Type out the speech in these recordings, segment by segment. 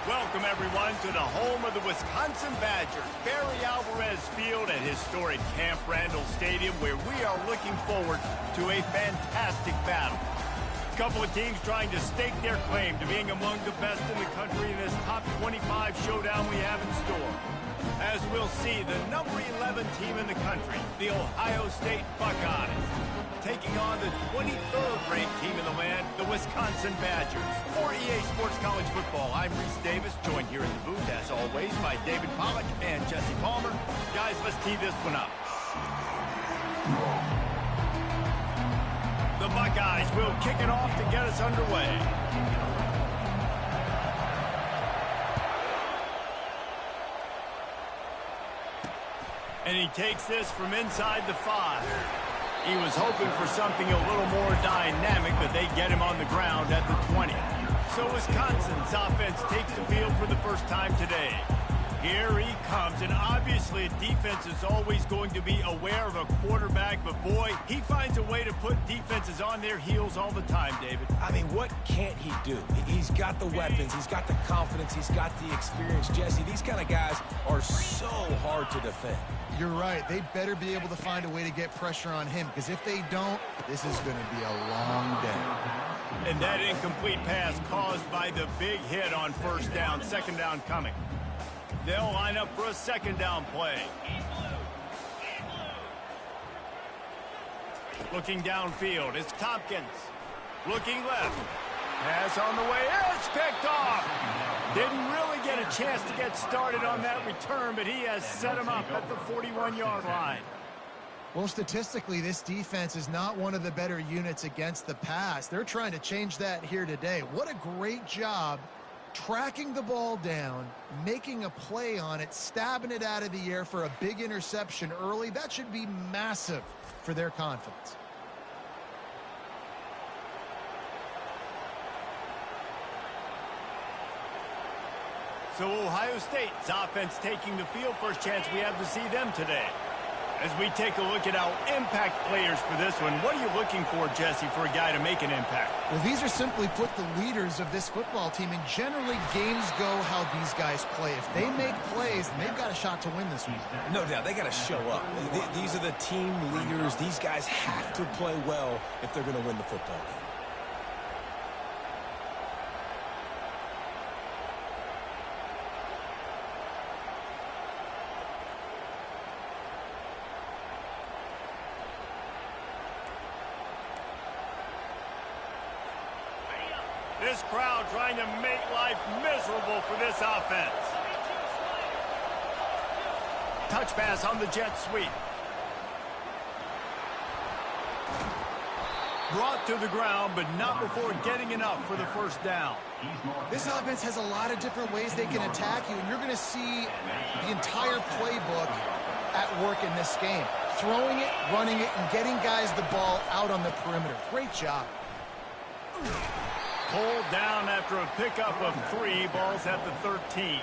Welcome, everyone, to the home of the Wisconsin Badgers, Barry Alvarez Field at historic Camp Randall Stadium, where we are looking forward to a fantastic battle. A couple of teams trying to stake their claim to being among the best in the country in this top 25 showdown we have in store. As we'll see, the number 11 team in the country, the Ohio State Buckeyes, taking on the 23rd ranked team in the land, the Wisconsin Badgers. For EA Sports College Football, I'm Reese Davis, joined here in the booth, as always, by David Pollack and Jesse Palmer. Guys, let's tee this one up. The Buckeyes will kick it off to get us underway. And he takes this from inside the 5. He was hoping for something a little more dynamic, but they get him on the ground at the 20. So Wisconsin's offense takes the field for the first time today. Here he comes, and obviously defense is always going to be aware of a quarterback, but boy, he finds a way to put defenses on their heels all the time, David. I mean, what can't he do? He's got the weapons, he's got the confidence, he's got the experience. Jesse, these kind of guys are so hard to defend. You're right. They better be able to find a way to get pressure on him, because if they don't, this is going to be a long day. And that incomplete pass caused by the big hit on first down, second down coming. They'll line up for a second down play. Looking downfield, it's Tompkins. Looking left. Pass on the way. It's picked off. Didn't really get a chance to get started on that return, but he has set him up at the 41-yard line. Well, statistically, this defense is not one of the better units against the pass. They're trying to change that here today. What a great job tracking the ball down, making a play on it, stabbing it out of the air for a big interception early. That should be massive for their confidence. So Ohio State's offense taking the field. First chance we have to see them today. As we take a look at our impact players for this one, what are you looking for, Jesse, for a guy to make an impact? Well, these are simply put the leaders of this football team, and generally games go how these guys play. If they make plays, then they've got a shot to win this week. No doubt, they got to show up. These are the team leaders. These guys have to play well if they're going to win the football game. This crowd trying to make life miserable for this offense. Touch pass on the jet sweep. Brought to the ground, but not before getting enough for the first down. This offense has a lot of different ways they can attack you, and you're going to see the entire playbook at work in this game. Throwing it, running it, and getting guys the ball out on the perimeter. Great job. Pulled down after a pickup of 3, balls at the 13.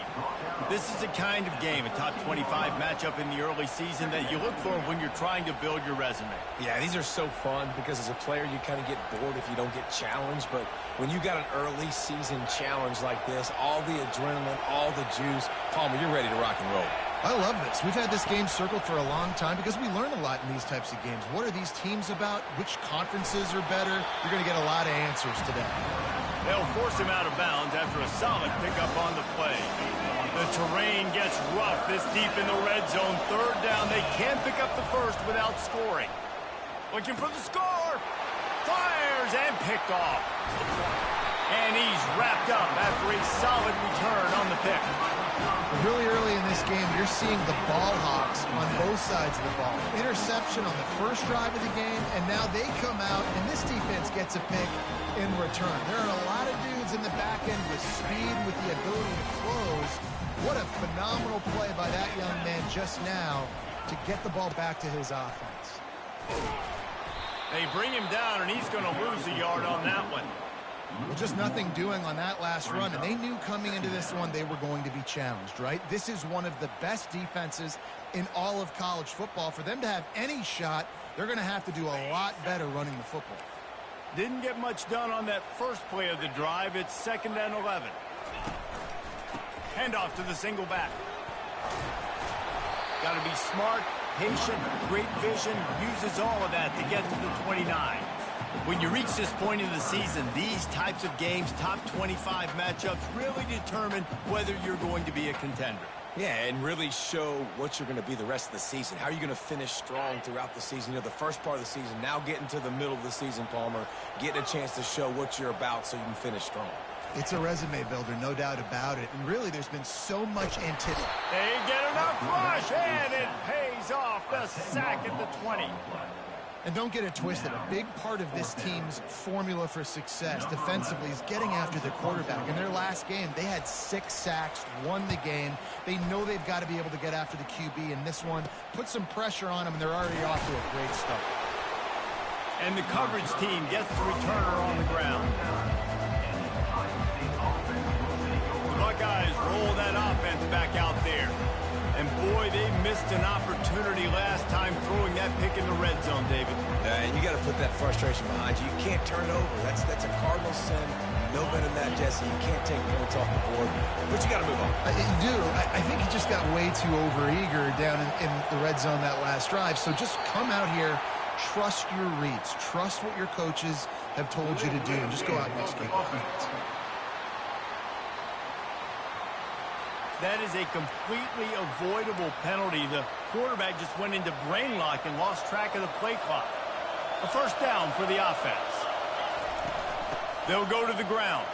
This is the kind of game, a top 25 matchup in the early season, that you look for when you're trying to build your resume. Yeah, these are so fun because as a player you kind of get bored if you don't get challenged, but when you got an early season challenge like this, all the adrenaline, all the juice, Palmer, you're ready to rock and roll. I love this. We've had this game circled for a long time because we learn a lot in these types of games. What are these teams about? Which conferences are better? You're going to get a lot of answers today. They'll force him out of bounds after a solid pickup on the play. The terrain gets rough this deep in the red zone. Third down. They can't pick up the first without scoring. Looking for the score. Fires and picked off. And he's wrapped up after a solid return on the pick. Really early in this game, you're seeing the ball hawks on both sides of the ball. Interception on the first drive of the game, and now they come out, and this defense gets a pick in return. There are a lot of dudes in the back end with speed, with the ability to close. What a phenomenal play by that young man just now to get the ball back to his offense. They bring him down, and he's going to lose a yard on that one. Well, just nothing doing on that last run, and they knew coming into this one they were going to be challenged, right? This is one of the best defenses in all of college football. For them to have any shot, they're going to have to do a lot better running the football. Didn't get much done on that first play of the drive. It's 2nd and 11. Handoff to the single back. Got to be smart, patient, great vision, uses all of that to get to the 29. When you reach this point in the season, these types of games, top 25 matchups, really determine whether you're going to be a contender. Yeah, and really show what you're going to be the rest of the season. How are you going to finish strong throughout the season? You know, the first part of the season, now getting to the middle of the season, Palmer, getting a chance to show what you're about so you can finish strong. It's a resume builder, no doubt about it. And really, there's been so much anticipation. They get enough rush, and it pays off. The sack at the 20. And don't get it twisted. A big part of this team's formula for success defensively is getting after the quarterback. In their last game, they had 6 sacks, won the game. They know they've got to be able to get after the QB, and this one put some pressure on them, and they're already off to a great start. And the coverage team gets the returner on the ground. The Buckeyes roll that offense back out there. And boy, they missed an opportunity last time throwing that pick in the red zone, David. And you got to put that frustration behind you. You can't turn it over. That's a cardinal sin. No better than that, Jesse. You can't take points off the board. But you got to move on. You do. I think he just got way too overeager down in the red zone that last drive. So just come out here, trust your reads, trust what your coaches have told you to do, and just go out and execute. That is a completely avoidable penalty. The quarterback just went into brain lock and lost track of the play clock. A first down for the offense. They'll go to the ground.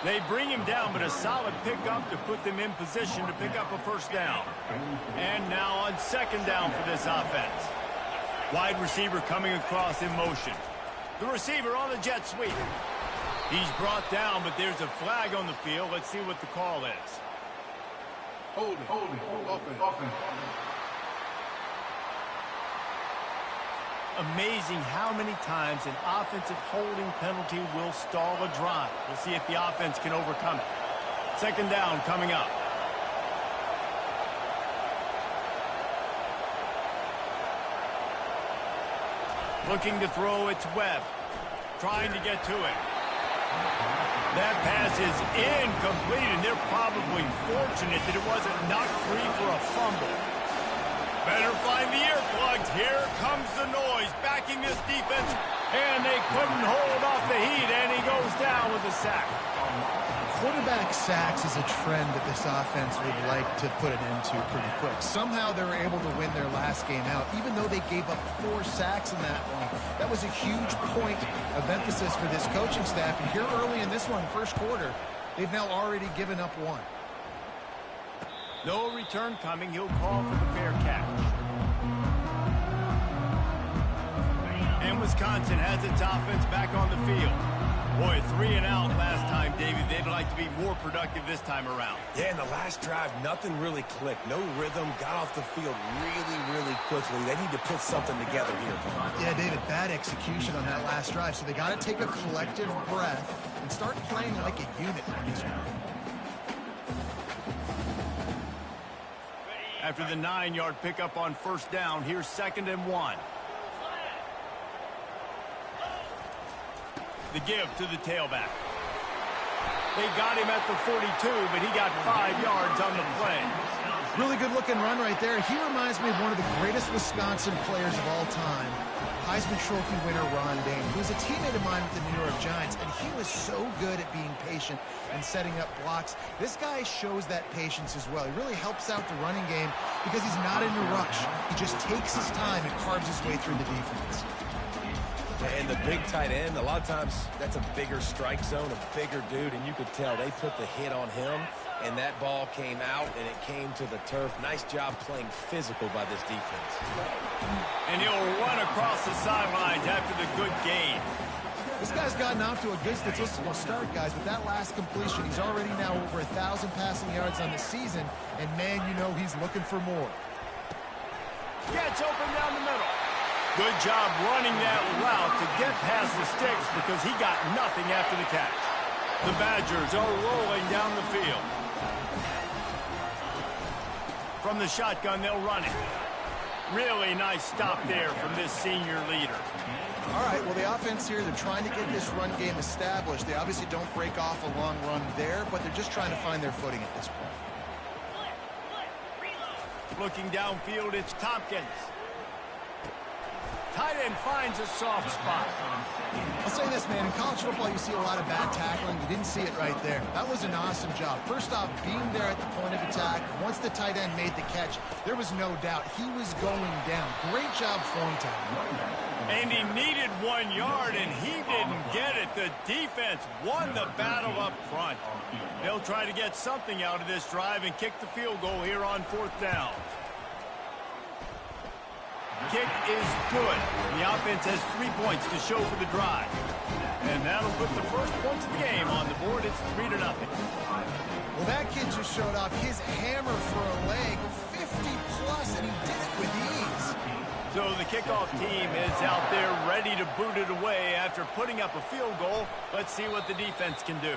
They bring him down, but a solid pickup to put them in position to pick up a first down. And now on second down for this offense. Wide receiver coming across in motion. The receiver on the jet sweep. He's brought down, but there's a flag on the field. Let's see what the call is. Hold it. Offense. Amazing how many times an offensive holding penalty will stall a drive. We'll see if the offense can overcome it. Second down coming up. Looking to throw, it's Webb. Trying to get to it. That pass is incomplete, and they're probably fortunate that it wasn't knocked free for a fumble. Better find the earplugs. Here comes the noise, backing this defense, and they couldn't hold off the heat, and he goes down with a sack. Quarterback sacks is a trend that this offense would like to put it into pretty quick. Somehow they were able to win their last game out, even though they gave up 4 sacks in that one. That was a huge point of emphasis for this coaching staff. And here early in this one, first quarter, they've now already given up 1. No return coming. He'll call for the fair catch. And Wisconsin has its offense back on the field. Boy, 3 and out last time, David. They'd like to be more productive this time around. Yeah, in the last drive, nothing really clicked. No rhythm, got off the field really quickly. They need to put something together here. Yeah, David, bad execution on that last drive. So they got to take a collective breath and start playing like a unit. After the 9-yard pickup on first down, here's 2nd and 1. The give to the tailback. They got him at the 42, but he got 5 yards on the play. Really good-looking run right there. He reminds me of one of the greatest Wisconsin players of all time, Heisman Trophy winner Ron Dayne, who was a teammate of mine with the New York Giants, and he was so good at being patient and setting up blocks. This guy shows that patience as well. He really helps out the running game because he's not in a rush. He just takes his time and carves his way through the defense. And the big tight end, a lot of times that's a bigger strike zone, a bigger dude, and you could tell they put the hit on him, and that ball came out, and it came to the turf. Nice job playing physical by this defense. And he'll run across the sidelines after the good gain. This guy's gotten off to a good statistical start, guys, but that last completion, he's already now over 1,000 passing yards on the season, and man, you know he's looking for more. Gets open down the middle. Good job running that route to get past the sticks because he got nothing after the catch. The Badgers are rolling down the field. From the shotgun, they'll run it. Really nice stop there from this senior leader. All right, well, the offense here, they're trying to get this run game established. They obviously don't break off a long run there, but they're just trying to find their footing at this point. Looking downfield, it's Tompkins. Tight end finds a soft spot. I'll say this, man. In college football, you see a lot of bad tackling. You didn't see it right there. That was an awesome job. First off, being there at the point of attack. Once the tight end made the catch, there was no doubt he was going down. Great job form tackling. And he needed 1 yard, and he didn't get it. The defense won the battle up front. They'll try to get something out of this drive and kick the field goal here on 4th down. Kick is good. The offense has 3 points to show for the drive. And that'll put the first points of the game on the board. It's 3-0. Well, that kid just showed off his hammer for a leg, 50-plus, and he did it with ease. So the kickoff team is out there ready to boot it away after putting up a field goal. Let's see what the defense can do.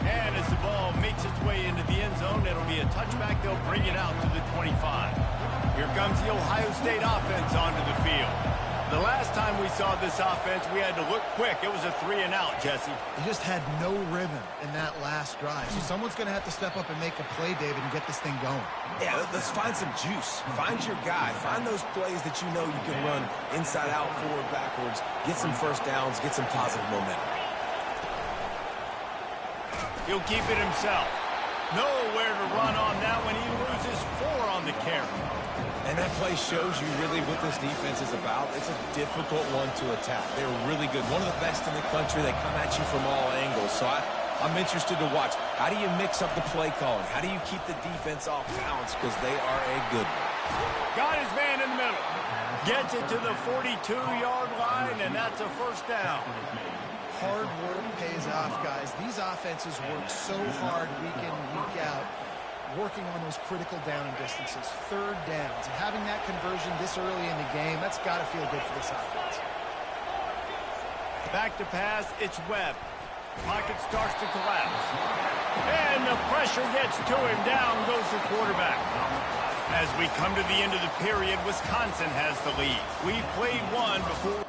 And as the ball makes its way into the end zone, it'll be a touchback. They'll bring it out to the 25. Here comes the Ohio State offense onto the field. The last time we saw this offense, we had to look quick. It was a 3-and-out, Jesse. He just had no rhythm in that last drive. So someone's going to have to step up and make a play, David, and get this thing going. Yeah, let's find some juice. Find your guy. Find those plays that you know you can run inside out, forward, backwards. Get some first downs. Get some positive momentum. He'll keep it himself. Nowhere to run on that when he loses 4 on the carry. And that play shows you really what this defense is about. It's a difficult one to attack. They're really good. One of the best in the country. They come at you from all angles. So I'm interested to watch. How do you mix up the play calling? How do you keep the defense off balance? Because they are a good one. Got his man in the middle. Gets it to the 42-yard line, and that's a first down. Hard work pays off, guys. These offenses work so hard week in, week out, working on those critical down and distances, 3rd downs. And having that conversion this early in the game, that's got to feel good for this offense. Back to pass, it's Webb. Pocket starts to collapse. And the pressure gets to him. Down goes the quarterback. As we come to the end of the period, Wisconsin has the lead. We've played one before.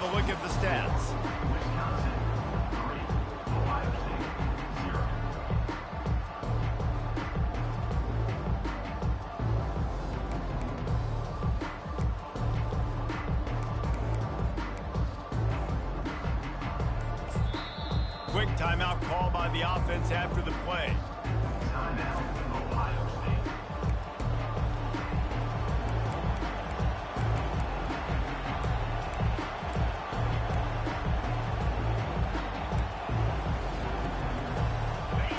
a look at the stats. Quick timeout call by the offense after the play.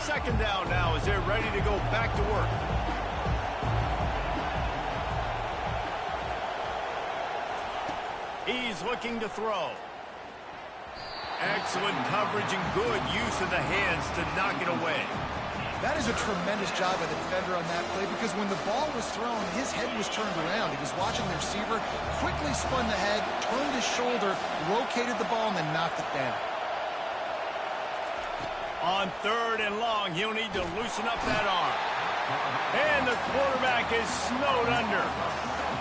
Second down now as they're ready to go back to work. He's looking to throw. Excellent coverage and good use of the hands to knock it away. That is a tremendous job by the defender on that play because when the ball was thrown, his head was turned around. He was watching the receiver, quickly spun the head, turned his shoulder, located the ball, and then knocked it down. On 3rd and long, he'll need to loosen up that arm. And the quarterback is snowed under.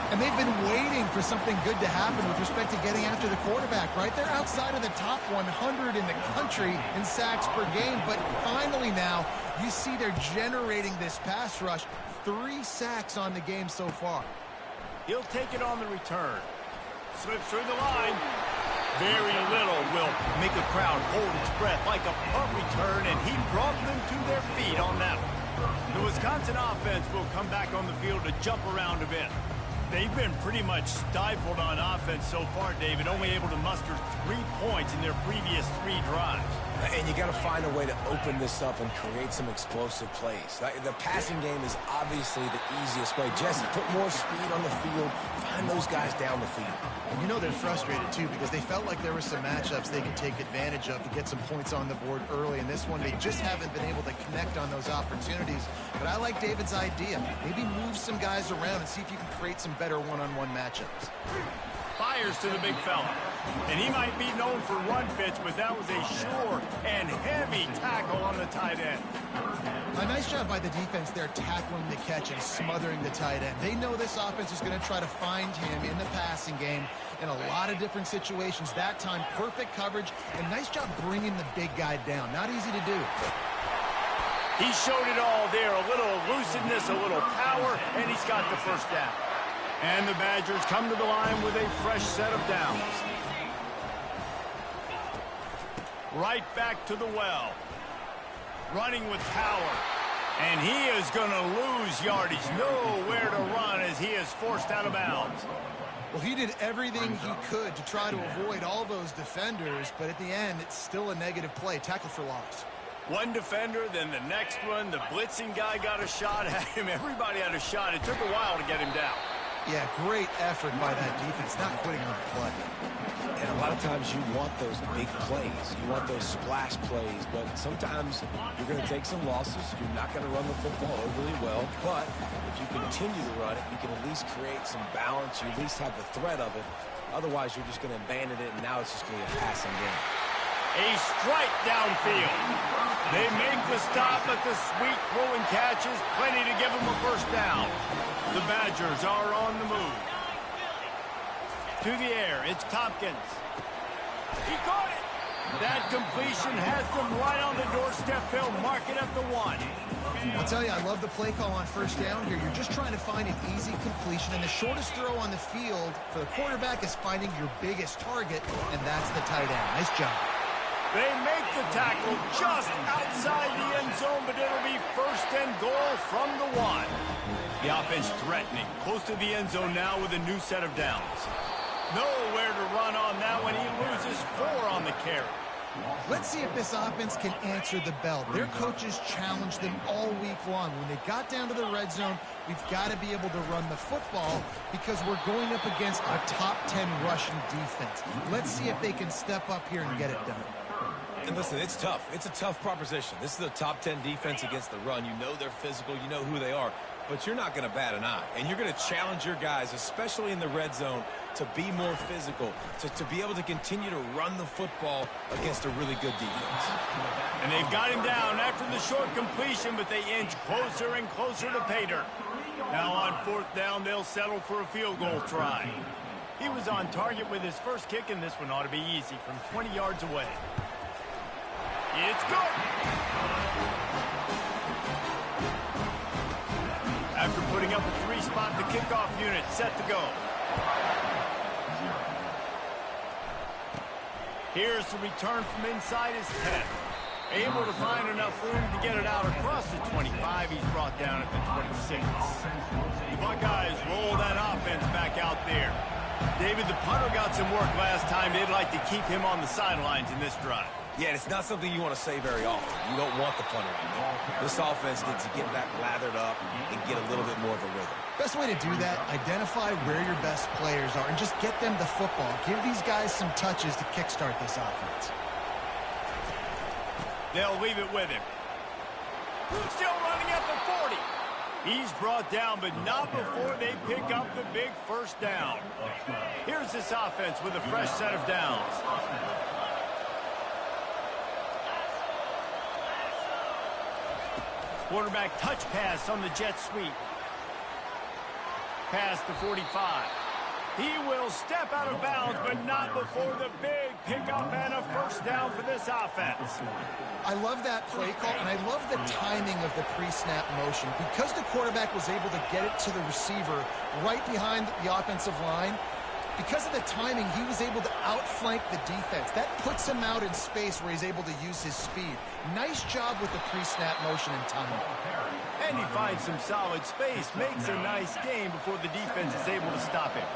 And they've been waiting for something good to happen with respect to getting after the quarterback, right? They're outside of the top 100 in the country in sacks per game, but finally now you see they're generating this pass rush. 3 sacks on the game so far. He'll take it on the return. Slips through the line. Very little will make a crowd hold its breath like a punt return, and he brought them to their feet on that one. The Wisconsin offense will come back on the field to jump around a bit. They've been pretty much stifled on offense so far, David, only able to muster 3 points in their previous 3 drives. And you got to find a way to open this up and create some explosive plays. The passing game is obviously the easiest way. Jesse, put more speed on the field. Find those guys down the field. And you know they're frustrated, too, because they felt like there were some matchups they could take advantage of to get some points on the board early. In this one, they just haven't been able to connect on those opportunities. But I like David's idea. Maybe move some guys around and see if you can create some better one-on-one matchups. Fires to the big fella. And he might be known for run fits, but that was a sure and heavy tackle on the tight end. A nice job by the defense there tackling the catch and smothering the tight end. They know this offense is going to try to find him in the passing game in a lot of different situations. That time, perfect coverage, and nice job bringing the big guy down. Not easy to do. He showed it all there. A little elusiveness, a little power, and he's got the first down. And the Badgers come to the line with a fresh set of downs. Right back to the well. Running with power. And he is going to lose yardage. Nowhere to run as he is forced out of bounds. Well, he did everything he could to try to avoid all those defenders, but at the end, it's still a negative play. Tackle for loss. One defender, then the next one. The blitzing guy got a shot at him. Everybody had a shot. It took a while to get him down. Yeah, great effort by that defense, not quitting on the play. And a lot of times you want those big plays. You want those splash plays, but sometimes you're going to take some losses. You're not going to run the football overly well, but if you continue to run it, you can at least create some balance. You at least have the threat of it. Otherwise, you're just going to abandon it, and now it's just going to be a passing game. A strike downfield. They make the stop, but the sweet throwing catch is plenty to give them a first down. The Badgers are on the move. To the air, it's Tompkins. He caught it. That completion has them right on the doorstep. They'll mark it at the 1. I'll tell you, I love the play call on first down here. You're just trying to find an easy completion, and the shortest throw on the field for the quarterback is finding your biggest target, and that's the tight end. Nice job. They make the tackle just outside the end zone, but it'll be first and goal from the 1. The offense threatening, close to the end zone now with a new set of downs. Nowhere to run on that one. He loses 4 on the carry. Let's see if this offense can answer the bell. Their coaches challenged them all week long. When they got down to the red zone, we've got to be able to run the football because we're going up against a top 10 rushing defense. Let's see if they can step up here and get it done. And listen, it's tough. It's a tough proposition. This is a top 10 defense against the run. You know they're physical. You know who they are. But you're not going to bat an eye. And you're going to challenge your guys, especially in the red zone, to be more physical, to be able to continue to run the football against a really good defense. And they've got him down after the short completion, but they inch closer and closer to pay dirt. Now on 4th down, they'll settle for a field goal try. He was on target with his first kick, and this one ought to be easy from 20 yards away. It's good. After putting up a 3-spot, the kickoff unit set to go. Here's the return from inside his 10. Able to find enough room to get it out across the 25. He's brought down at the 26. The Buckeyes roll that offense back out there. David, the punter got some work last time. They'd like to keep him on the sidelines in this drive. Yeah, it's not something you want to say very often. You don't want the punter out there. This offense needs to get back lathered up and get a little bit more of a rhythm. Best way to do that, identify where your best players are and just get them the football. Give these guys some touches to kickstart this offense. They'll leave it with him. Still running at the 40. He's brought down, but not before they pick up the big first down. Here's this offense with a fresh set of downs. Quarterback touch pass on the jet sweep. Pass to 45. He will step out of bounds, but not before the big pickup and a first down for this offense. I love that play call, and I love the timing of the pre-snap motion. Because the quarterback was able to get it to the receiver right behind the offensive line, because of the timing, he was able to outflank the defense. That puts him out in space where he's able to use his speed. Nice job with the pre-snap motion and timing. And he finds some solid space, makes a nice gain before the defense is able to stop him.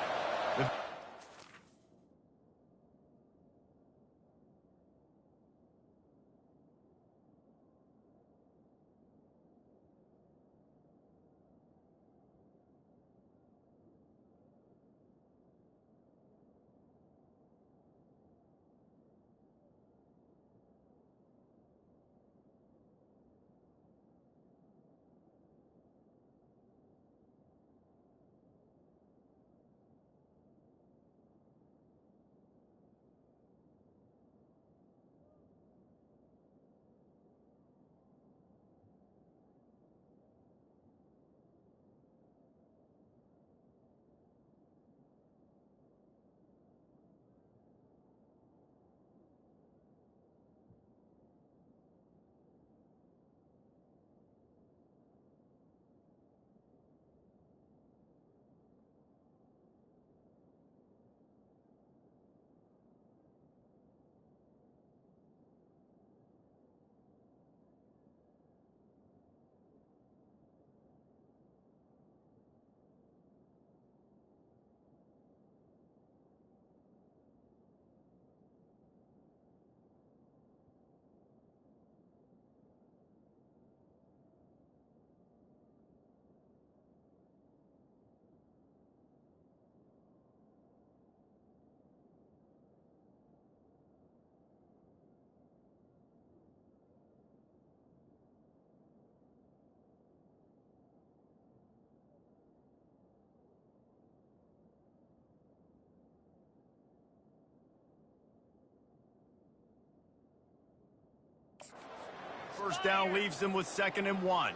First down leaves them with 2nd and 1.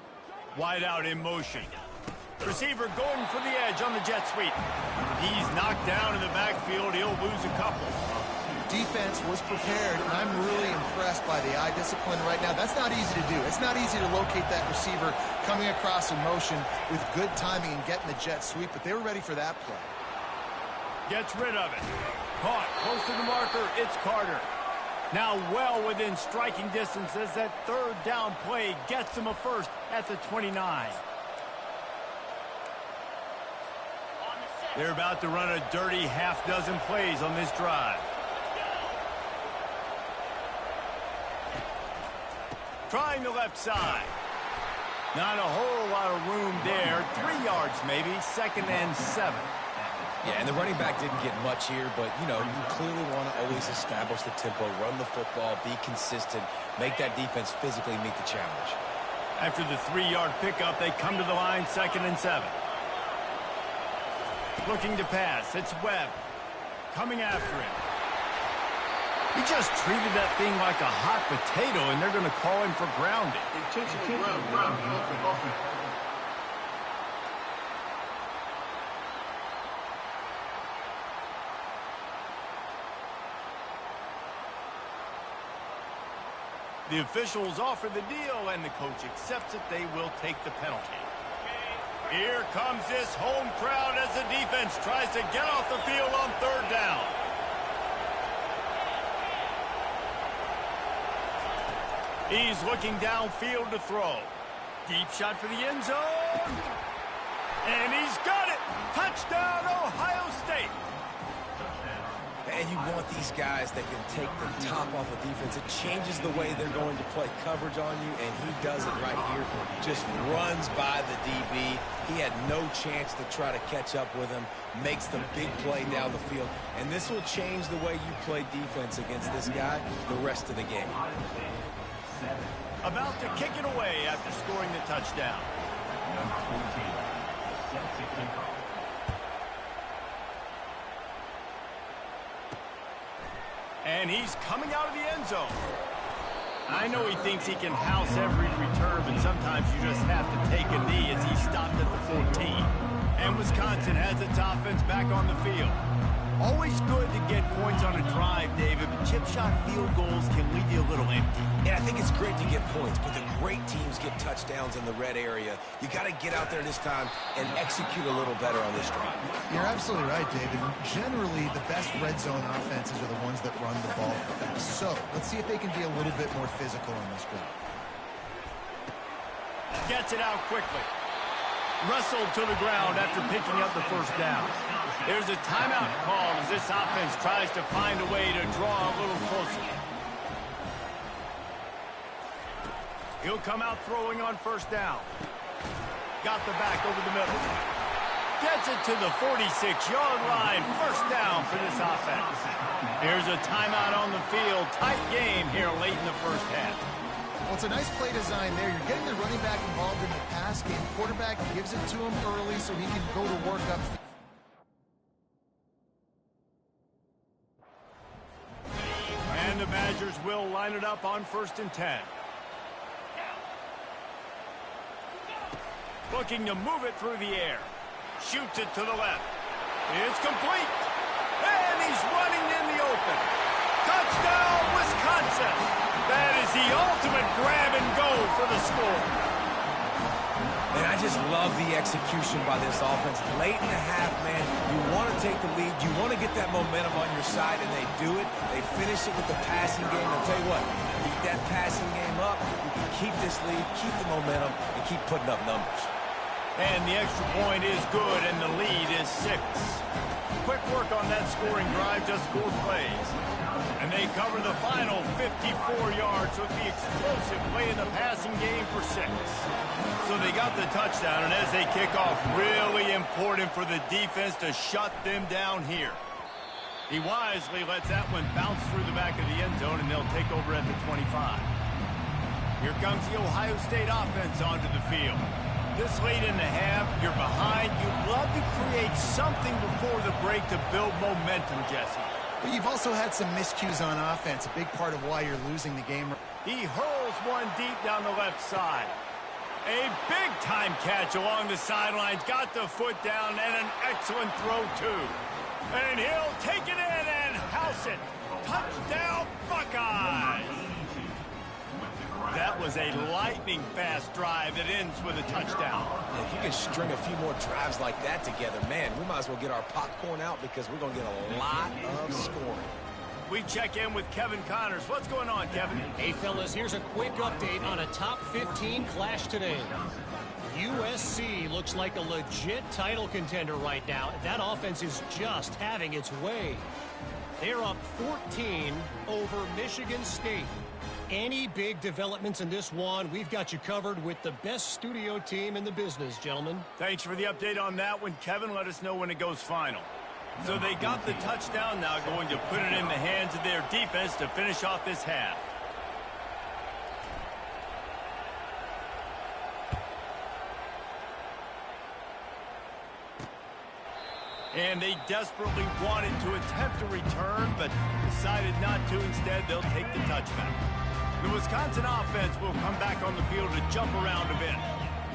Wide out in motion. Receiver going for the edge on the jet sweep. He's knocked down in the backfield. He'll lose a couple. Defense was prepared, and I'm really impressed by the eye discipline right now. That's not easy to do. It's not easy to locate that receiver coming across in motion with good timing and getting the jet sweep, but they were ready for that play. Gets rid of it. Caught close to the marker. It's Carter. Now well within striking distance as that 3rd down play gets him a first at the 29. They're about to run a dirty half-dozen plays on this drive. Trying the left side. Not a whole lot of room there. 3 yards maybe. 2nd and 7. Yeah, and the running back didn't get much here, but, you know, you clearly want to always establish the tempo, run the football, be consistent, make that defense physically meet the challenge. After the 3-yard pickup, they come to the line, 2nd and 7. Looking to pass. It's Webb. Coming after him. He just treated that thing like a hot potato, and they're going to call him for grounding. Intentional grounding. The officials offer the deal, and the coach accepts it. They will take the penalty. Here comes this home crowd as the defense tries to get off the field on third down. He's looking downfield to throw. Deep shot for the end zone. And he's got it. Touchdown, Ohio State. And you want these guys that can take the top off of defense. It changes the way they're going to play coverage on you, and he does it right here. Just runs by the DB. He had no chance to try to catch up with him. Makes the big play down the field. And this will change the way you play defense against this guy the rest of the game. About to kick it away after scoring the touchdown. And he's coming out of the end zone. I know he thinks he can house every return, but sometimes you just have to take a knee as he stopped at the 14. And Wisconsin has its offense back on the field. Always good to get points on a drive, David, but chip shot field goals can leave you a little empty. Yeah, I think it's great to get points, but the great teams get touchdowns in the red area. You got to get out there this time and execute a little better on this drive. You're absolutely right, David. Generally, the best red zone offenses are the ones that run the ball best. So, let's see if they can be a little bit more physical in this drive. Gets it out quickly. Wrestled to the ground after picking up the first down. There's a timeout called as this offense tries to find a way to draw a little closer. He'll come out throwing on first down. Got the back over the middle. Gets it to the 46-yard line. First down for this offense. Here's a timeout on the field. Tight game here late in the first half. Well, it's a nice play design there. You're getting the running back involved in the pass game. Quarterback gives it to him early so he can go to work up. And the Badgers will line it up on 1st and 10. Looking to move it through the air. Shoots it to the left. It's complete. And he's running in the open. Touchdown, Wisconsin. That is the ultimate grab and go for the score. And I just love the execution by this offense. Late in the half, man, you want to take the lead. You want to get that momentum on your side, and they do it. They finish it with the passing game. I'll tell you what, keep that passing game up. You can keep this lead, keep the momentum, and keep putting up numbers. And the extra point is good, and the lead is 6. Quick work on that scoring drive, just 4 plays. And they cover the final 54 yards with the explosive play in the passing game for 6. So they got the touchdown, and as they kick off, really important for the defense to shut them down here. He wisely lets that one bounce through the back of the end zone, and they'll take over at the 25. Here comes the Ohio State offense onto the field. This late in the half, you're behind. You'd love to create something before the break to build momentum, Jesse. But you've also had some miscues on offense, a big part of why you're losing the game. He hurls one deep down the left side. A big-time catch along the sidelines. Got the foot down and an excellent throw, too. And he'll take it in and house it. Touchdown, Buckeyes! That was a lightning-fast drive that ends with a touchdown. If you can string a few more drives like that together, man, we might as well get our popcorn out because we're going to get a lot of scoring. We check in with Kevin Connors. What's going on, Kevin? Hey, fellas, here's a quick update on a top 15 clash today. USC looks like a legit title contender right now. That offense is just having its way. They're up 14 over Michigan State. Any big developments in this one, we've got you covered with the best studio team in the business, gentlemen. Thanks for the update on that one, Kevin. Let us know when it goes final. So they got the touchdown, now going to put it in the hands of their defense to finish off this half. And they desperately wanted to attempt a return, but decided not to. Instead, they'll take the touchback. The Wisconsin offense will come back on the field to jump around a bit.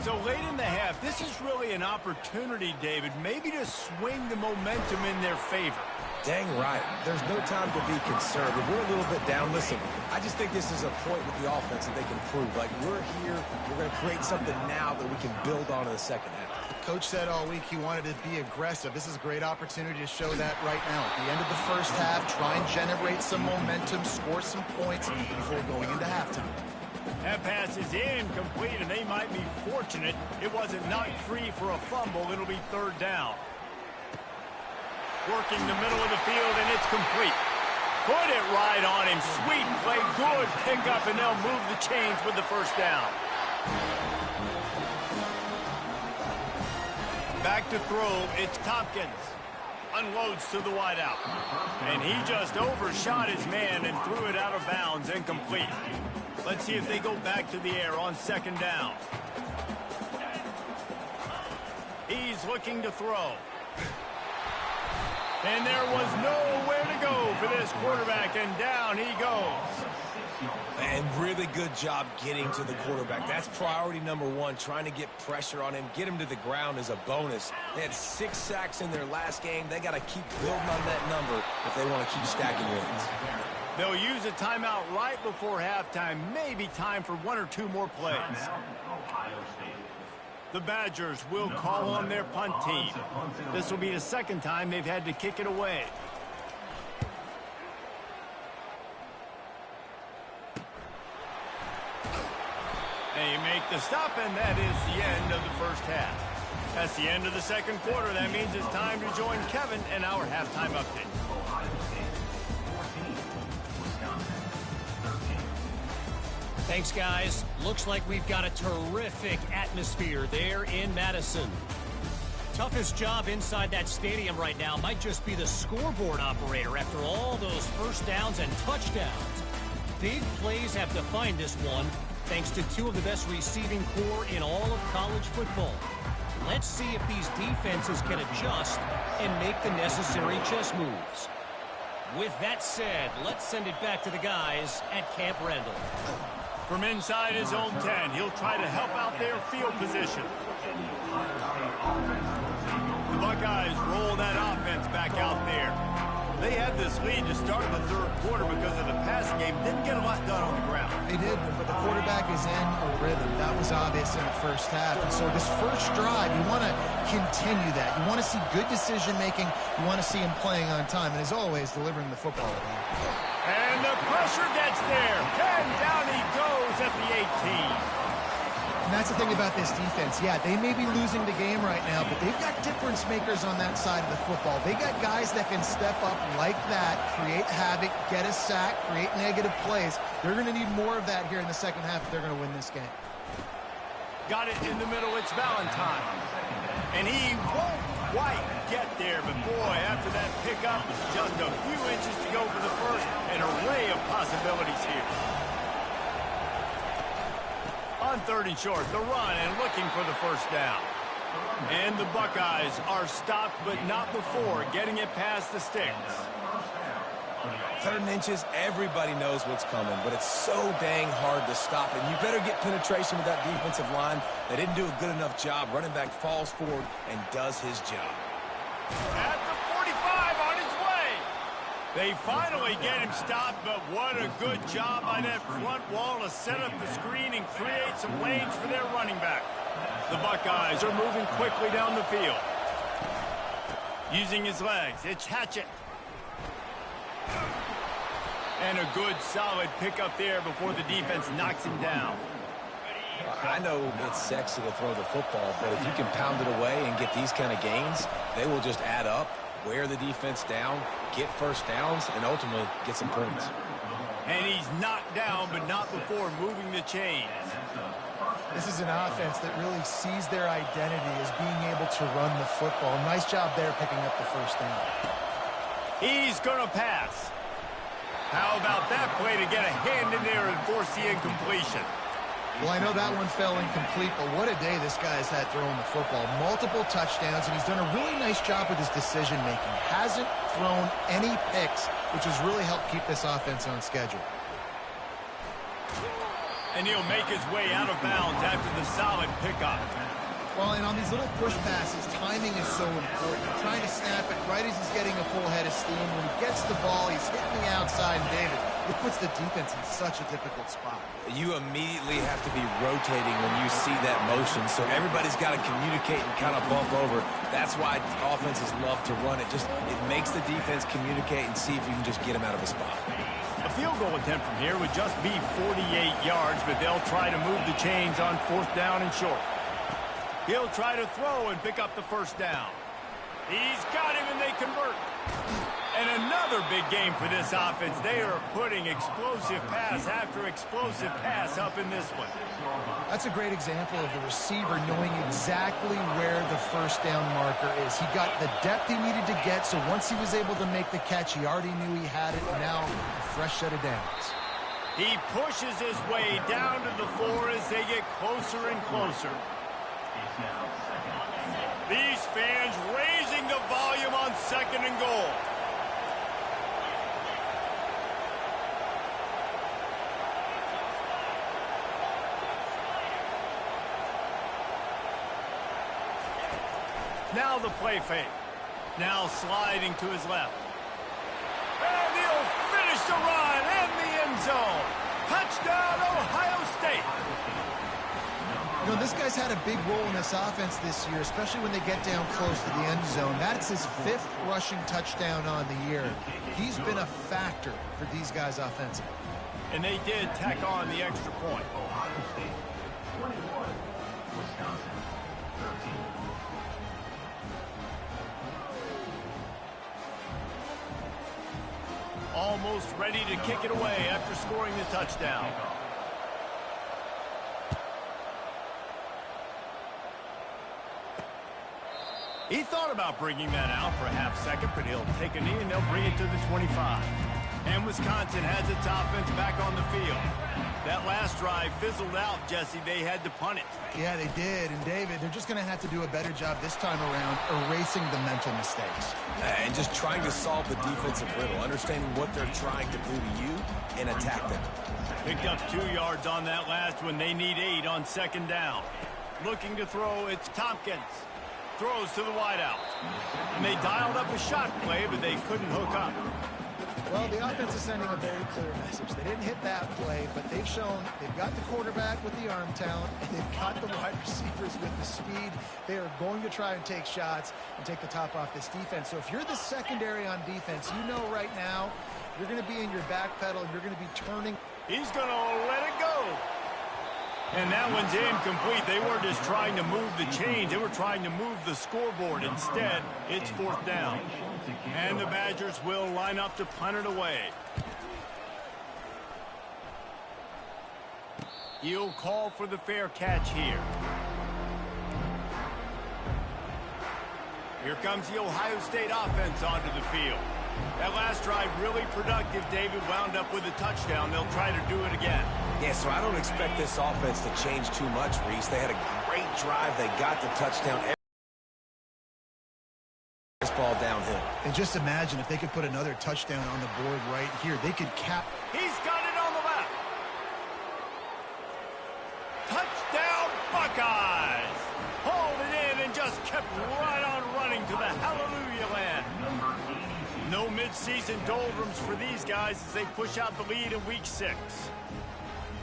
So late in the half, this is really an opportunity, David, maybe to swing the momentum in their favor. Dang right. There's no time to be conservative. We're a little bit down. Listen, I just think this is a point with the offense that they can prove. Like, we're here, we're going to create something now that we can build on in the second half. Coach said all week he wanted to be aggressive. This is a great opportunity to show that right now. At the end of the first half, try and generate some momentum, score some points before going into halftime. That pass is incomplete, and they might be fortunate it wasn't knocked free for a fumble. It'll be third down. Working the middle of the field, and it's complete. Put it right on him. Sweet play, good pickup, and they'll move the chains with the first down. Back to throw, it's Tompkins. Unloads to the wideout. And he just overshot his man and threw it out of bounds, incomplete. Let's see if they go back to the air on second down. He's looking to throw. And there was nowhere to go for this quarterback, and down he goes. And really good job getting to the quarterback. That's priority number one, trying to get pressure on him. Get him to the ground is a bonus. They had 6 sacks in their last game. They got to keep building on that number if they want to keep stacking wins. They'll use a timeout right before halftime. Maybe time for 1 or 2 more plays. The Badgers will call on their punt team. This will be the second time they've had to kick it away. They make the stop, and that is the end of the first half. That's the end of the second quarter. That means it's time to join Kevin in our halftime update. Thanks, guys. Looks like we've got a terrific atmosphere there in Madison. Toughest job inside that stadium right now might just be the scoreboard operator after all those first downs and touchdowns. Big plays have defined this one, thanks to 2 of the best receiving core in all of college football. Let's see if these defenses can adjust and make the necessary chess moves. With that said, let's send it back to the guys at Camp Randall. From inside his own 10, he'll try to help out their field position. The Buckeyes roll that offense back out there. They had this lead to start the third quarter because of the passing game. Didn't get a lot done on the ground. They did, but the quarterback is in a rhythm. That was obvious in the first half. And so this first drive, you want to continue that. You want to see good decision-making. You want to see him playing on time. And as always, delivering the football. And the pressure gets there. And down he goes at the 18. And that's the thing about this defense. Yeah, they may be losing the game right now, but they've got difference makers on that side of the football. They got guys that can step up like that, create havoc, get a sack, create negative plays. They're going to need more of that here in the second half if they're going to win this game. Got it in the middle. It's Valentine. And he won't quite get there, but boy, after that pickup, just a few inches to go for the first. An array of possibilities here. On 3rd and short, the run and looking for the first down. And the Buckeyes are stopped, but not before getting it past the sticks. 3rd and inches, everybody knows what's coming, but it's so dang hard to stop. And you better get penetration with that defensive line. They didn't do a good enough job. Running back falls forward and does his job. At the 45 on his way. They finally get him stopped, but what a good job by that front wall to set up the screen and create some lanes for their running back. The Buckeyes are moving quickly down the field. Using his legs, it's Hatchett. And a good, solid pickup there before the defense knocks him down. I know it's sexy to throw the football, but if you can pound it away and get these kind of gains, they will just add up, wear the defense down, get first downs, and ultimately get some points. And he's knocked down, but not before moving the chains. This is an offense that really sees their identity as being able to run the football. Nice job there picking up the first down. He's going to pass. How about that play to get a hand in there and force the incompletion? Well, I know that one fell incomplete, but what a day this guy's had throwing the football. Multiple touchdowns, and he's done a really nice job with his decision-making. Hasn't thrown any picks, which has really helped keep this offense on schedule. And he'll make his way out of bounds after the solid pickup. Well, and on these little push passes, timing is so important. Trying to snap it right as he's getting a full head of steam. When he gets the ball, he's hitting the outside, and David, it puts the defense in such a difficult spot. You immediately have to be rotating when you see that motion, so everybody's got to communicate and kind of bump over. That's why offenses love to run it. It makes the defense communicate and see if you can just get him out of a spot. A field goal attempt from here would just be 48 yards, but they'll try to move the chains on 4th down and short. He'll try to throw and pick up the first down. He's got him, and they convert. And another big game for this offense. They are putting explosive pass after explosive pass up in this one. That's a great example of the receiver knowing exactly where the first down marker is. He got the depth he needed to get, so once he was able to make the catch, he already knew he had it, and now a fresh set of downs. He pushes his way down to the floor as they get closer and closer. These fans raising the volume on 2nd and goal. Now the play fake. Now sliding to his left. And he'll finish the run in the end zone. Touchdown, Ohio State. You know, this guy's had a big role in this offense this year, especially when they get down close to the end zone. That's his 5th rushing touchdown on the year. He's been a factor for these guys offensively. And they did tack on the extra point. Ohio State 21, Wisconsin 13. Almost ready to kick it away after scoring the touchdown. He thought about bringing that out for a half second, but he'll take a knee and they'll bring it to the 25. And Wisconsin has its offense back on the field. That last drive fizzled out, Jesse. They had to punt it. Yeah, they did. And, David, they're just going to have to do a better job this time around erasing the mental mistakes. And just trying to solve the defensive riddle, understanding what they're trying to do to you and attack them. Picked up 2 yards on that last one. They need 8 on 2nd down. Looking to throw, it's Tompkins. Throws to the wideout. And they dialed up a shot play, but they couldn't hook up. Well, the offense is sending a very clear message. They didn't hit that play, but they've shown they've got the quarterback with the arm talent, and they've got the wide receivers with the speed. They are going to try and take shots and take the top off this defense. So if you're the secondary on defense, you know right now you're going to be in your back pedal, and you're going to be turning. He's going to let it go. And that one's incomplete. They weren't just trying to move the chains. They were trying to move the scoreboard. Instead, it's 4th down. And the Badgers will line up to punt it away. He'll call for the fair catch here. Here comes the Ohio State offense onto the field. That last drive really productive. David wound up with a touchdown. They'll try to do it again. Yeah, so I don't expect this offense to change too much, Reese. They had a great drive. They got the touchdown. This ball downhill. And just imagine if they could put another touchdown on the board right here. They could cap. He's got it on the left. Touchdown, Buckeyes. Hauled it in and just kept right on running to the hallelujah land. No midseason doldrums for these guys as they push out the lead in week 6.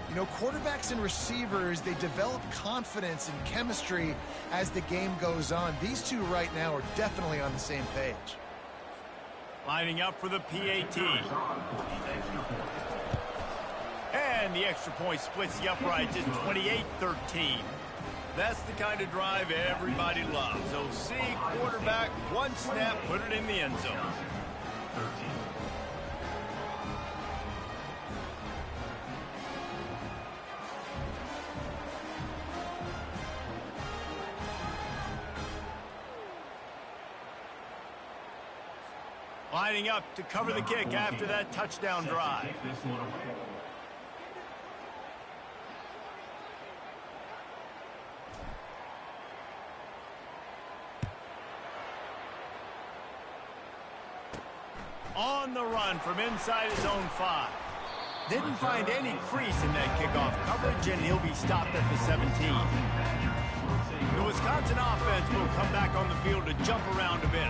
You know, quarterbacks and receivers, they develop confidence and chemistry as the game goes on. These two right now are definitely on the same page. Lining up for the PAT. And the extra point splits the uprights. It's 28-13. That's the kind of drive everybody loves. OC, quarterback, one snap, put it in the end zone. Lining up to cover the kick after that touchdown drive. On the run from inside his own 5. Didn't find any crease in that kickoff coverage, and he'll be stopped at the 17. The Wisconsin offense will come back on the field to jump around a bit.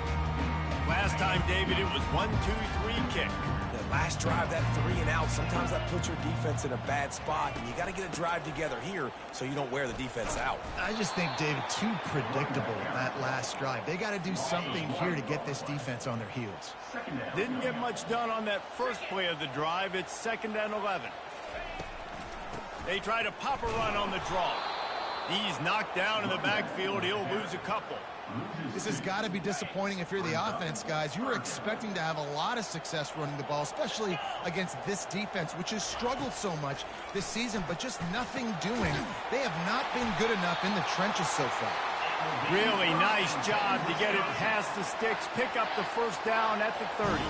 Last time, David, it was 1-2-3 kick. The last drive, that 3 and out, sometimes that puts your defense in a bad spot, and you got to get a drive together here so you don't wear the defense out. I just think, David, too predictable that last drive. They got to do something here to get this defense on their heels. Didn't get much done on that first play of the drive. It's 2nd and 11. They try to pop a run on the draw. He's knocked down in the backfield. He'll lose a couple. This has got to be disappointing if you're the offense, guys. You were expecting to have a lot of success running the ball, especially against this defense, which has struggled so much this season, but just nothing doing. They have not been good enough in the trenches so far. Really nice job to get it past the sticks, pick up the first down at the 30.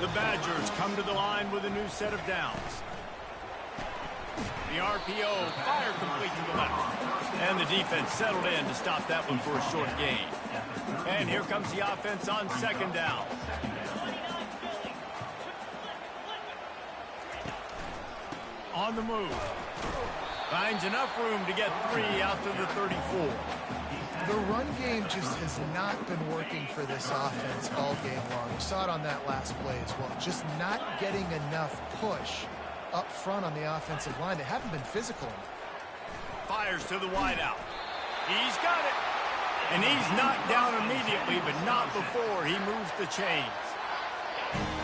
The Badgers come to the line with a new set of downs. The RPO, fire complete to the left. And the defense settled in to stop that one for a short gain. And here comes the offense on 2nd down. On the move. Finds enough room to get 3 out to the 34. The run game just has not been working for this offense all game long. We saw it on that last play as well. Just not getting enough push up front on the offensive line. They haven't been physical enough. Fires to the wideout. He's got it. And he's knocked down immediately, but not before he moves the chains.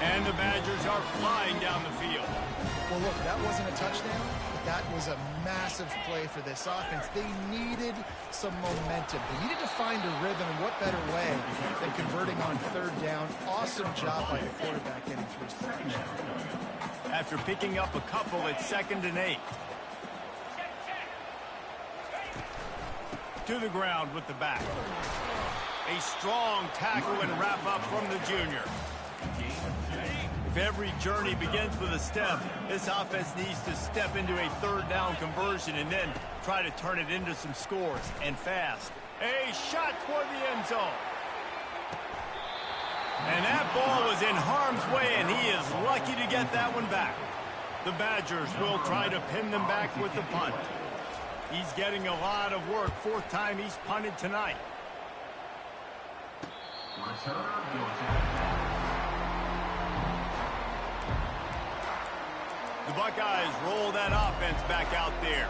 And the Badgers are flying down the field. Well, look, that wasn't a touchdown, but that was a massive play for this offense. They needed some momentum. They needed to find a rhythm, and what better way than converting on 3rd down. Awesome job by the quarterback getting through his protection. After picking up a couple, it's 2nd and 8. To the ground with the back. A strong tackle and wrap up from the junior. If every journey begins with a step, this offense needs to step into a 3rd down conversion and then try to turn it into some scores, and fast. A shot toward the end zone. And that ball was in harm's way, and he is lucky to get that one back. The Badgers will try to pin them back with the punt. He's getting a lot of work. 4th time he's punted tonight. The Buckeyes roll that offense back out there.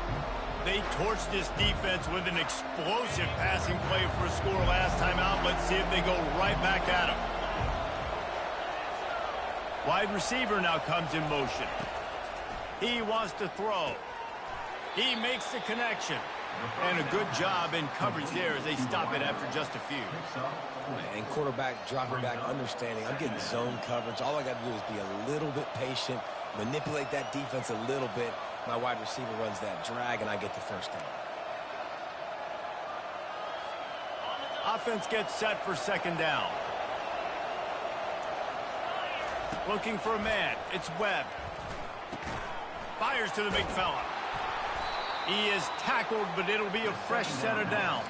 They torched this defense with an explosive passing play for a score last time out. Let's see if they go right back at him. Wide receiver now comes in motion. He wants to throw. He makes the connection. And a good job in coverage there as they stop it after just a few. And quarterback dropping back, understanding I'm getting zone coverage. All I got to do is be a little bit patient, manipulate that defense a little bit. My wide receiver runs that drag, and I get the first down. Offense gets set for 2nd down. Looking for a man. It's Webb. Fires to the big fella. He is tackled, but it'll be a fresh set of downs.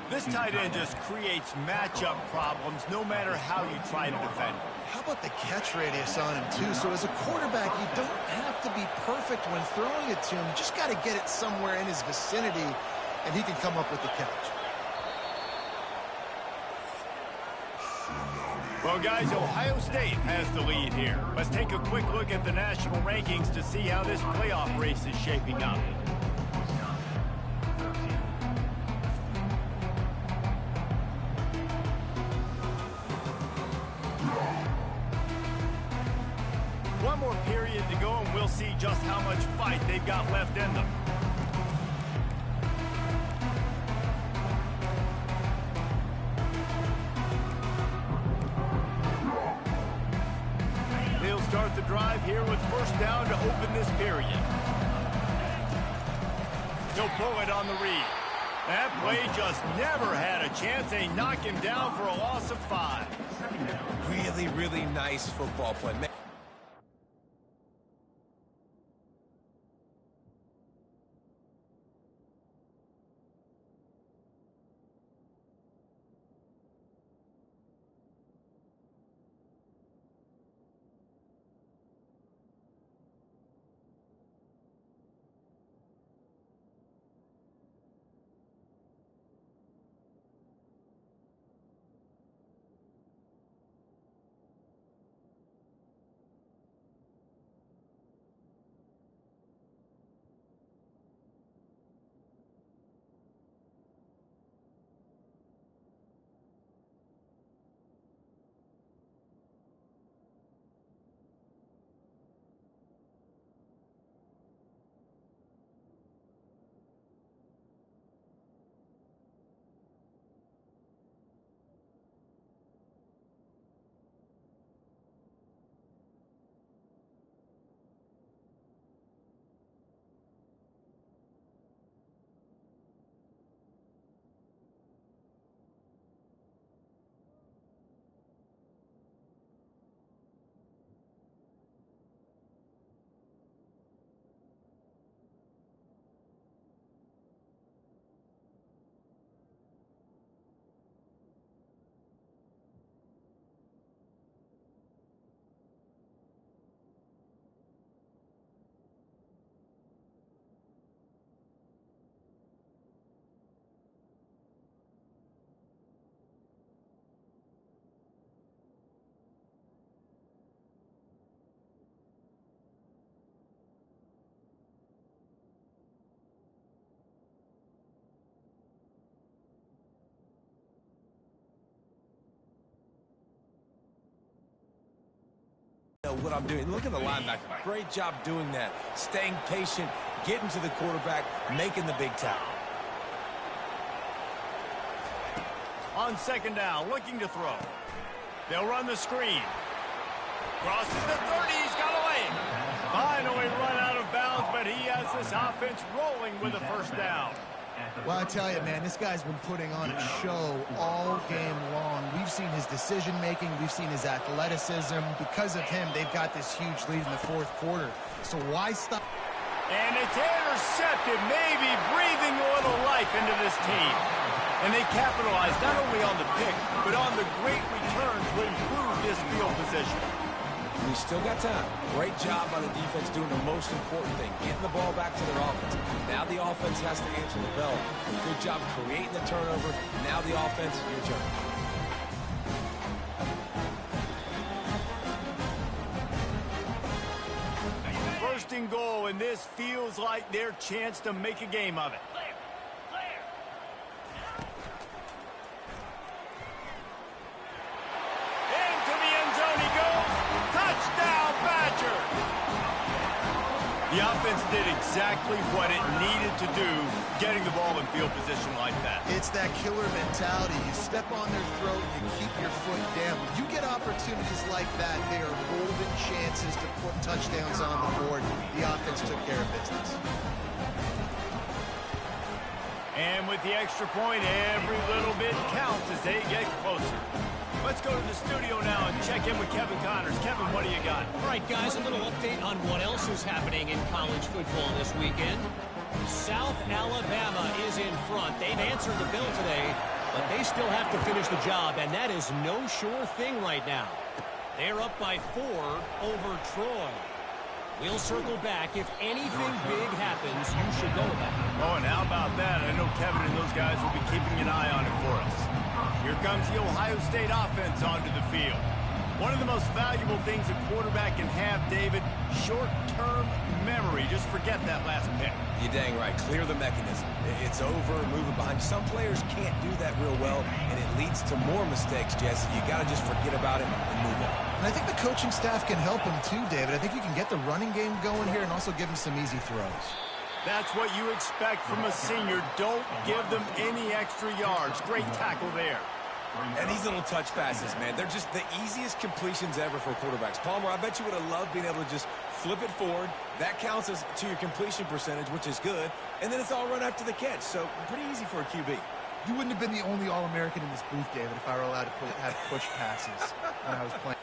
This tight end just creates matchup problems no matter how you try to defend. How about the catch radius on him, too? So as a quarterback, you don't have to be perfect when throwing it to him. You just got to get it somewhere in his vicinity, and he can come up with the catch. Well, guys, Ohio State has the lead here. Let's take a quick look at the national rankings to see how this playoff race is shaping up. One more period to go, and we'll see just how much fight they've got left in them. They'll start the drive here with 1st down to open this period. He'll pull it on the read. That play just never had a chance. They knock him down for a loss of 5. Really, really nice football play. know what I'm doing. Look at the linebacker. Great job doing that. Staying patient, getting to the quarterback, making the big tackle. On second down, looking to throw. They'll run the screen. Crosses the 30, he's got away. Finally run out of bounds, but he has this offense rolling with a first down. Well, I tell you, man, this guy's been putting on a show all game long. We've seen his decision-making. We've seen his athleticism. Because of him, they've got this huge lead in the fourth quarter. So why stop? And it's intercepted, maybe breathing a little life into this team. And they capitalized not only on the pick, but on the great return to improve this field position. We still got time. Great job by the defense doing the most important thing, getting the ball back to their offense. Now the offense has to answer the bell. Good job creating the turnover. Now the offense, your turn. First and goal, and this feels like their chance to make a game of it. The offense did exactly what it needed to do, getting the ball in field position like that. It's that killer mentality. You step on their throat and you keep your foot down. When you get opportunities like that, they are golden chances to put touchdowns on the board. The offense took care of business. And with the extra point, every little bit counts as they get closer. Let's go to the studio now and check in with Kevin Connors. Kevin, what do you got? All right, guys, a little update on what else is happening in college football this weekend. South Alabama is in front. They've answered the bell today, but they still have to finish the job, and that is no sure thing right now. They're up by 4 over Troy. We'll circle back. If anything big happens, you should know about it. Oh, and how about that? I know Kevin and those guys will be keeping an eye on it for us. Here comes the Ohio State offense onto the field. One of the most valuable things a quarterback can have, David, short-term memory. Just forget that last pick. You're dang right. Clear the mechanism. It's over, move it behind. Some players can't do that real well, and it leads to more mistakes, Jesse. You got to just forget about it and move on. And I think the coaching staff can help him too, David. I think you can get the running game going here and also give him some easy throws. That's what you expect from a senior. Don't give them any extra yards. Great tackle there. And these little touch passes, man, they're just the easiest completions ever for quarterbacks. Palmer, I bet you would have loved being able to just flip it forward. That counts as to your completion percentage, which is good. And then it's all run after the catch. So pretty easy for a QB. You wouldn't have been the only All-American in this booth, David, if I were allowed to have push passes when I was playing.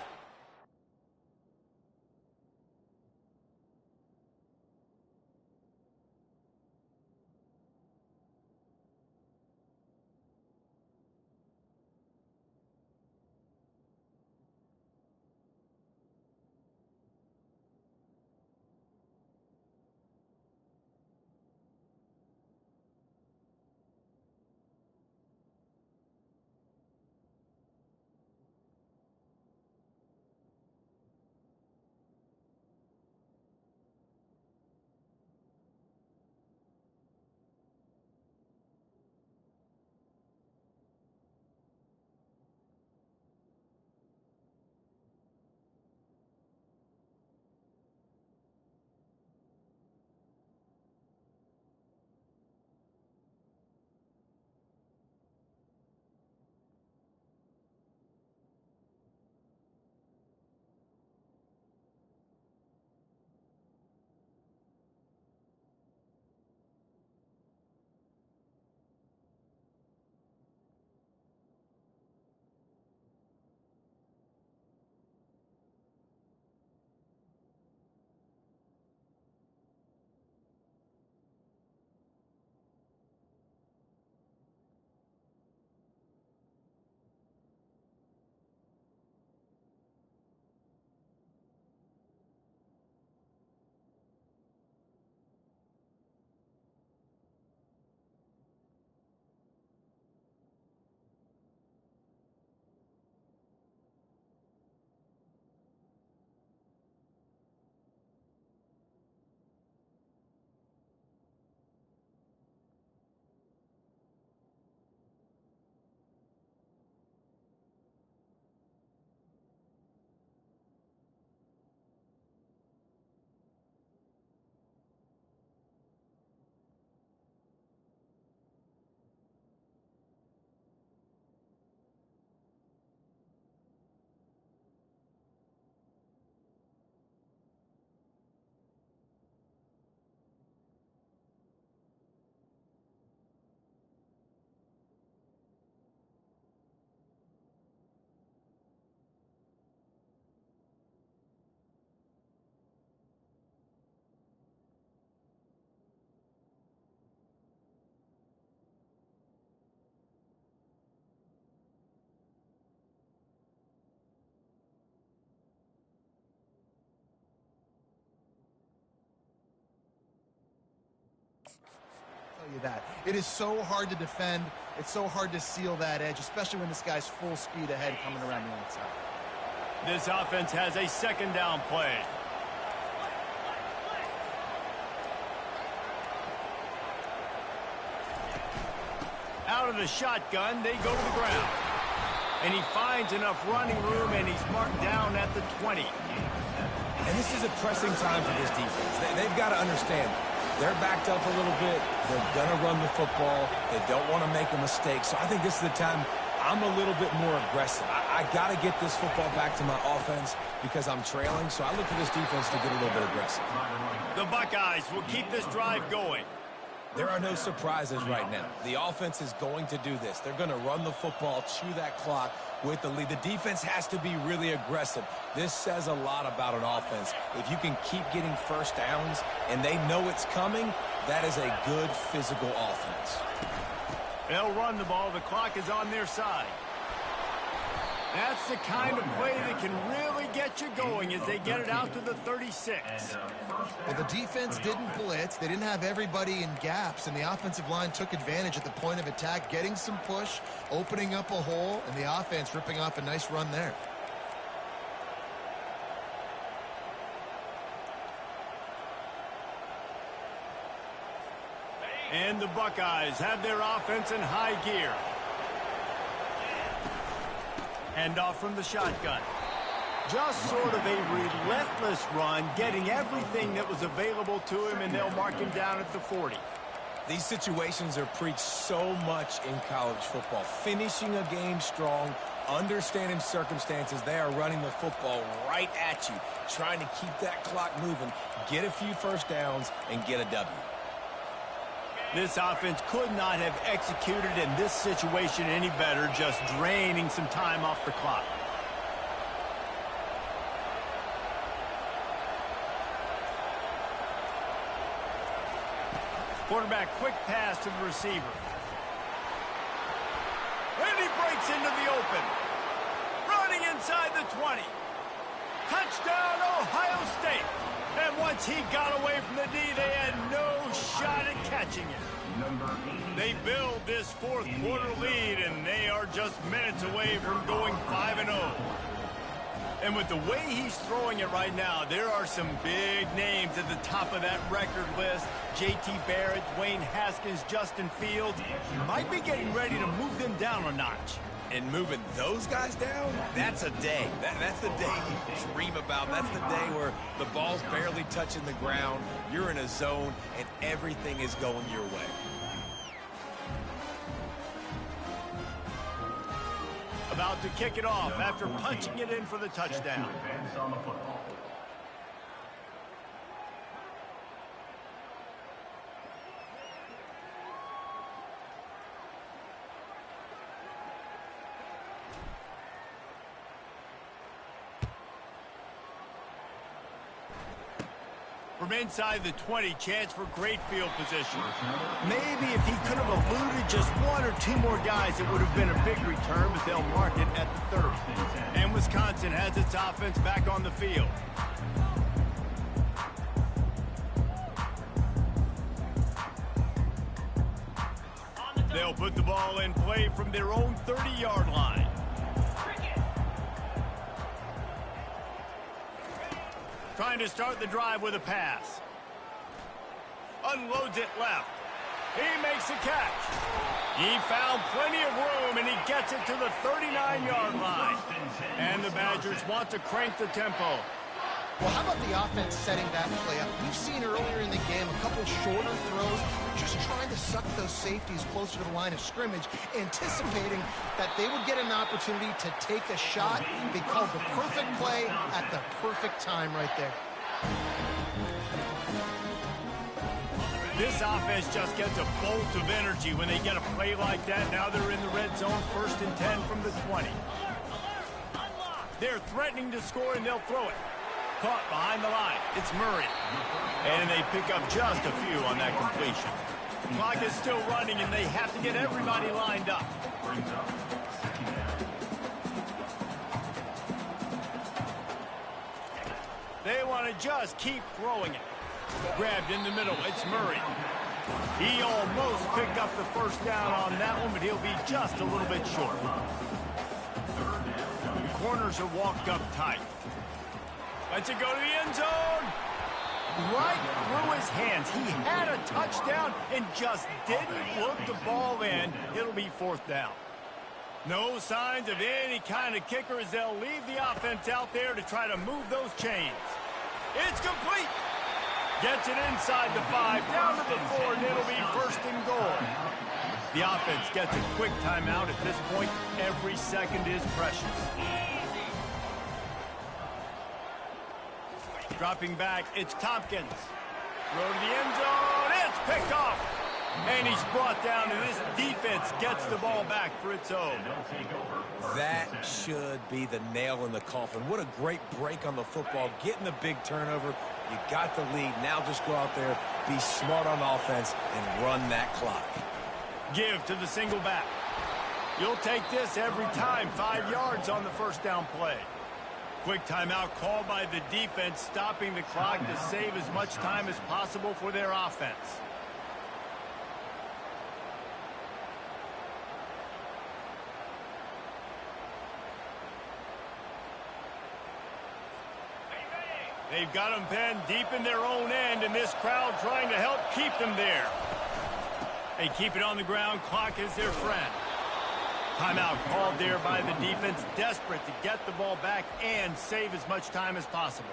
you that. It is so hard to defend. It's so hard to seal that edge, especially when this guy's full speed ahead coming around the outside. This offense has a second down play. Out of the shotgun, they go to the ground. And he finds enough running room, and he's marked down at the 20. And this is a pressing time for this defense. They've got to understand, they're backed up a little bit. They're going to run the football. They don't want to make a mistake. So I think this is the time I'm a little bit more aggressive. I got to get this football back to my offense because I'm trailing. So I look for this defense to get a little bit aggressive. The Buckeyes will keep this drive going. There are no surprises right now. The offense is going to do this. They're going to run the football, chew that clock with the lead. The defense has to be really aggressive. This says a lot about an offense. If you can keep getting first downs and they know it's coming, that is a good physical offense. They'll run the ball. The clock is on their side. That's the kind of play that can really get you going as they get it out to the 36. Well, the defense didn't blitz. They didn't have everybody in gaps, and the offensive line took advantage at the point of attack, getting some push, opening up a hole, and the offense ripping off a nice run there. And the Buckeyes have their offense in high gear. Hand off from the shotgun. Just sort of a relentless run, getting everything that was available to him, and they'll mark him down at the 40. These situations are preached so much in college football. Finishing a game strong, understanding circumstances. They are running the football right at you, trying to keep that clock moving, get a few first downs, and get a W. This offense could not have executed in this situation any better, just draining some time off the clock. Quarterback, quick pass to the receiver. And he breaks into the open. Running inside the 20. Touchdown, Ohio State. And once he got away from the D, they had no shot at catching it. They build this fourth quarter lead, and they are just minutes away from going 5-0. And with the way he's throwing it right now, there are some big names at the top of that record list. J.T. Barrett, Dwayne Haskins, Justin Fields. Might be getting ready to move them down a notch. And moving those guys down, that's a day. That's the day you dream about. That's the day where the ball's barely touching the ground, you're in a zone, and everything is going your way. About to kick it off after punching it in for the touchdown. From inside the 20, chance for great field position. Maybe if he could have eluded just one or two more guys, it would have been a big return, but they'll mark it at the 30. And Wisconsin has its offense back on the field. They'll put the ball in play from their own 30-yard line. Trying to start the drive with a pass. Unloads it left. He makes a catch. He found plenty of room, and he gets it to the 39-yard line. And the Badgers want to crank the tempo. Well, how about the offense setting that play up? We've seen earlier in the game a couple shorter throws, just trying to suck those safeties closer to the line of scrimmage, anticipating that they would get an opportunity to take a shot. They called the perfect play at the perfect time right there. This offense just gets a bolt of energy when they get a play like that. Now they're in the red zone, 1st and 10 from the 20. They're threatening to score, and they'll throw it. Caught behind the line. It's Murray. And they pick up just a few on that completion. The clock is still running, and they have to get everybody lined up. They want to just keep throwing it. Grabbed in the middle. It's Murray. He almost picked up the first down on that one, but he'll be just a little bit short. The corners are walked up tight. Lets it go to the end zone. Right through his hands. He had a touchdown and just didn't look the ball in. It'll be fourth down. No signs of any kind of kicker as they'll leave the offense out there to try to move those chains. It's complete. Gets it inside the 5, down to the 4, and it'll be first and goal. The offense gets a quick timeout. At this point, every second is precious. Dropping back, it's Tompkins. Throw to the end zone. It's picked off. And he's brought down, and this defense gets the ball back for its own. That should be the nail in the coffin. What a great break on the football. Getting the big turnover. You got the lead. Now just go out there, be smart on offense, and run that clock. Give to the single back. You'll take this every time. 5 yards on the first down play. Quick timeout called by the defense, stopping the clock to save as much time as possible for their offense. They've got them pinned deep in their own end, and this crowd trying to help keep them there. They keep it on the ground. Clock is their friend. Timeout called there by the defense, desperate to get the ball back and save as much time as possible.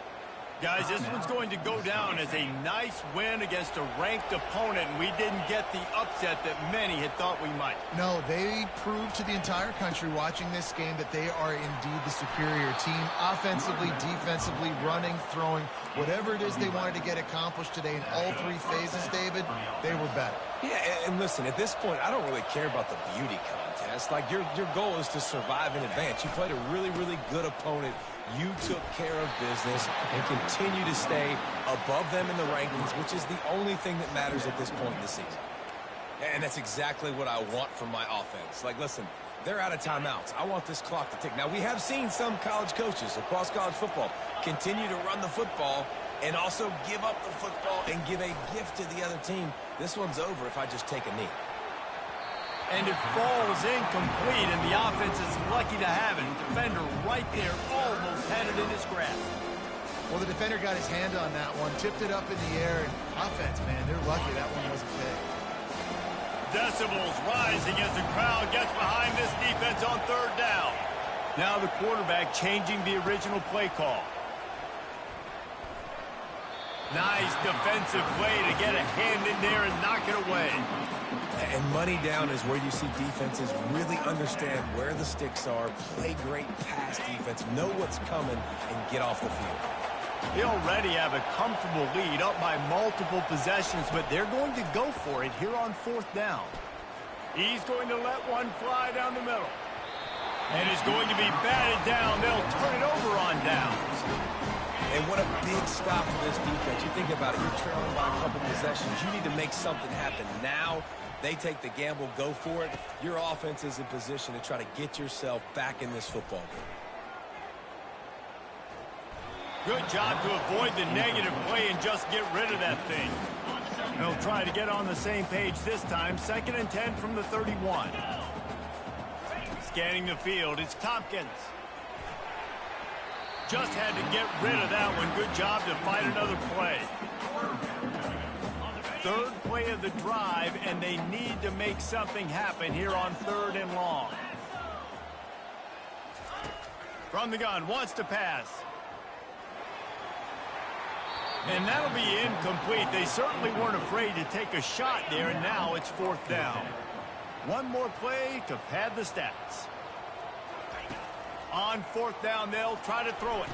Guys, this one's going to go down as a nice win against a ranked opponent, and we didn't get the upset that many had thought we might. No, they proved to the entire country watching this game that they are indeed the superior team. Offensively, defensively, running, throwing, whatever it is they wanted to get accomplished today in all three phases, David, they were better. Yeah, and listen, at this point, I don't really care about the beauty contest. Like, your goal is to survive and advance. You played a really, really good opponent. You took care of business and continue to stay above them in the rankings, which is the only thing that matters at this point in the season. And that's exactly what I want from my offense. Like, listen, they're out of timeouts. I want this clock to tick. Now, we have seen some college coaches across college football continue to run the football and also give up the football and give a gift to the other team. This one's over if I just take a knee. And it falls incomplete, and the offense is lucky to have it. Defender right there almost had it in his grasp. Well, the defender got his hand on that one, tipped it up in the air, and offense, man, they're lucky that one wasn't picked. Decibels rising as the crowd gets behind this defense on third down. Now the quarterback changing the original play call. Nice defensive play to get a hand in there and knock it away. And money down is where you see defenses really understand where the sticks are, play great pass defense, know what's coming, and get off the field. They already have a comfortable lead up by multiple possessions, but they're going to go for it here on fourth down. He's going to let one fly down the middle. And it's going to be batted down. They'll turn it over on downs. And what a big stop for this defense. You think about it, you're trailing by a couple possessions. You need to make something happen now. They take the gamble, go for it. Your offense is in position to try to get yourself back in this football game. Good job to avoid the negative play and just get rid of that thing. They'll try to get on the same page this time. 2nd and 10 from the 31. Scanning the field, it's Tompkins. Just had to get rid of that one. Good job to find another play. Third play of the drive, and they need to make something happen here on 3rd and long. From the gun, wants to pass. And that'll be incomplete. They certainly weren't afraid to take a shot there, and now it's 4th down. One more play to pad the stats. On 4th down, they'll try to throw it.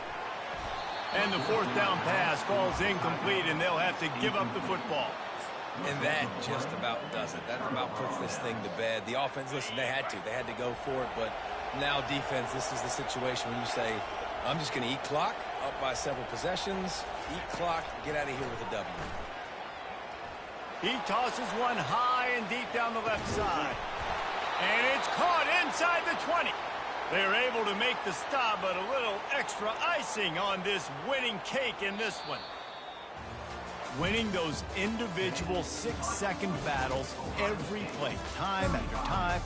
And the 4th down pass falls incomplete, and they'll have to give up the football. And that just about does it. That about puts this thing to bed. The offense, listen, they had to go for it, but now defense, this is the situation when you say, I'm just going to eat clock, up by several possessions, eat clock, get out of here with a W. He tosses one high and deep down the left side. And it's caught inside the 20. They're able to make the stop, but a little extra icing on this winning cake in this one. winning those individual 6-second battles every play, time after time